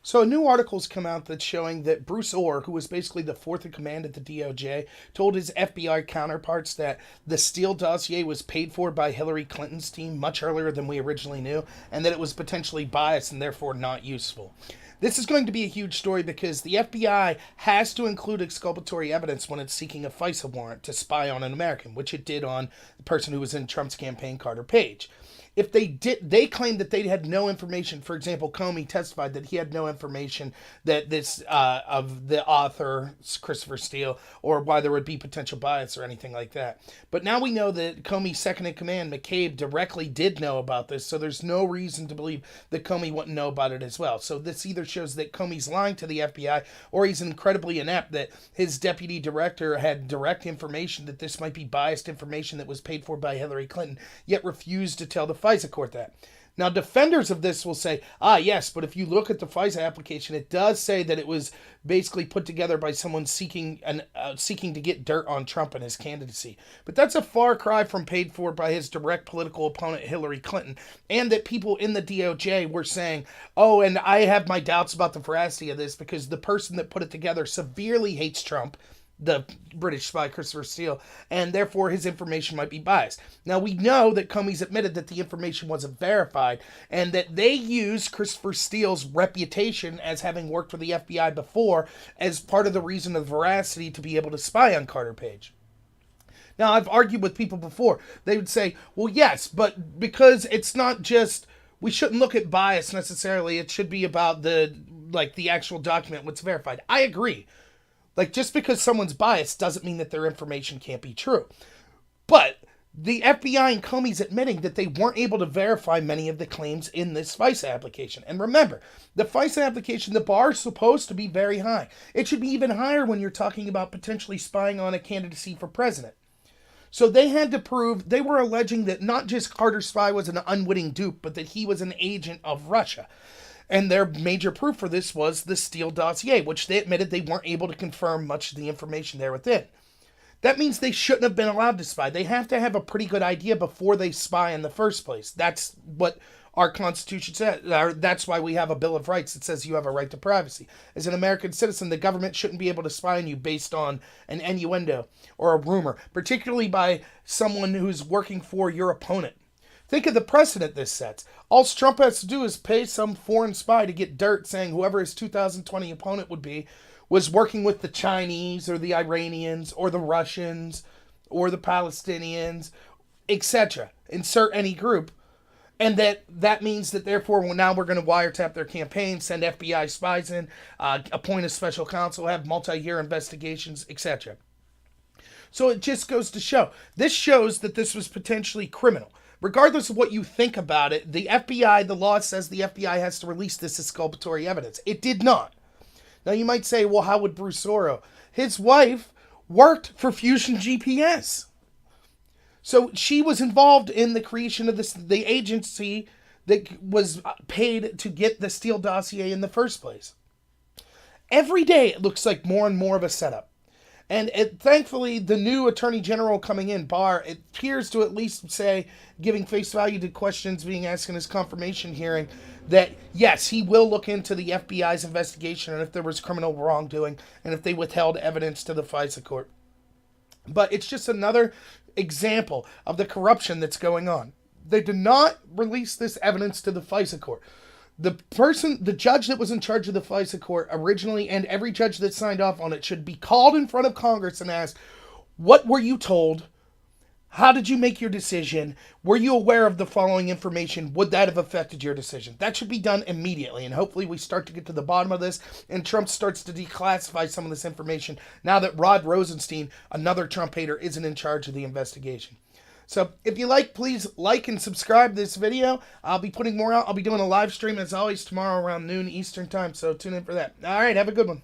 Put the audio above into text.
So a new article's come out that's showing that Bruce Orr, who was basically the fourth in command at the DOJ, told his FBI counterparts that the Steele dossier was paid for by Hillary Clinton's team much earlier than we originally knew, and that it was potentially biased and therefore not useful. This is going to be a huge story because the FBI has to include exculpatory evidence when it's seeking a FISA warrant to spy on an American, which it did on the person who was in Trump's campaign, Carter Page. If they did, they claimed that they had no information. For example, Comey testified that he had no information that this of the author Christopher Steele, or why there would be potential bias or anything like that. But now we know that Comey's second in command, McCabe, directly did know about this, so there's no reason to believe that Comey wouldn't know about it as well. So this either shows that Comey's lying to the FBI, or he's incredibly inept that his deputy director had direct information that this might be biased information that was paid for by Hillary Clinton, yet refused to tell the FISA court that. Now, defenders of this will say, yes, but if you look at the FISA application, it does say that it was basically put together by someone seeking to get dirt on Trump and his candidacy. But that's a far cry from paid for by his direct political opponent, Hillary Clinton, and that people in the DOJ were saying, and I have my doubts about the veracity of this because the person that put it together severely hates Trump, the British spy Christopher Steele, and therefore his information might be biased. Now, we know that Comey's admitted that the information wasn't verified and that they used Christopher Steele's reputation as having worked for the FBI before as part of the reason of veracity to be able to spy on Carter Page. Now, I've argued with people before. They would say, well, yes, but because it's not just, we shouldn't look at bias necessarily. It should be about the actual document, what's verified. I agree. Just because someone's biased doesn't mean that their information can't be true. But the FBI and Comey's admitting that they weren't able to verify many of the claims in this FISA application. And remember, the FISA application, the bar is supposed to be very high. It should be even higher when you're talking about potentially spying on a candidacy for president. So they had to prove, they were alleging that not just Carter Spy was an unwitting dupe, but that he was an agent of Russia. And their major proof for this was the Steele dossier, which they admitted they weren't able to confirm much of the information there within. That means they shouldn't have been allowed to spy. They have to have a pretty good idea before they spy in the first place. That's what our Constitution says. That's why we have a Bill of Rights that says you have a right to privacy. As an American citizen, the government shouldn't be able to spy on you based on an innuendo or a rumor, particularly by someone who's working for your opponent. Think of the precedent this sets. All Trump has to do is pay some foreign spy to get dirt saying whoever his 2020 opponent would be was working with the Chinese or the Iranians or the Russians or the Palestinians, etc. Insert any group. And that means that therefore now we're going to wiretap their campaign, send FBI spies in, appoint a special counsel, have multi-year investigations, etc. So it just goes to show. This shows that this was potentially criminal. Regardless of what you think about it, the FBI, the law says the FBI has to release this exculpatory evidence. It did not. Now you might say, well, how would Bruce Orr? His wife worked for Fusion GPS. So she was involved in the creation of the agency that was paid to get the Steele dossier in the first place. Every day it looks like more and more of a setup. And thankfully, the new Attorney General coming in, Barr, it appears to at least say, giving face value to questions being asked in his confirmation hearing, that yes, he will look into the FBI's investigation and if there was criminal wrongdoing and if they withheld evidence to the FISA court. But it's just another example of the corruption that's going on. They did not release this evidence to the FISA court. The judge that was in charge of the FISA court originally, and every judge that signed off on it, should be called in front of Congress and asked, what were you told? How did you make your decision? Were you aware of the following information? Would that have affected your decision? That should be done immediately, and hopefully we start to get to the bottom of this, and Trump starts to declassify some of this information now that Rod Rosenstein, another Trump hater, isn't in charge of the investigation. So if you like, please like and subscribe this video. I'll be putting more out. I'll be doing a live stream as always tomorrow around noon Eastern time. So tune in for that. All right. Have a good one.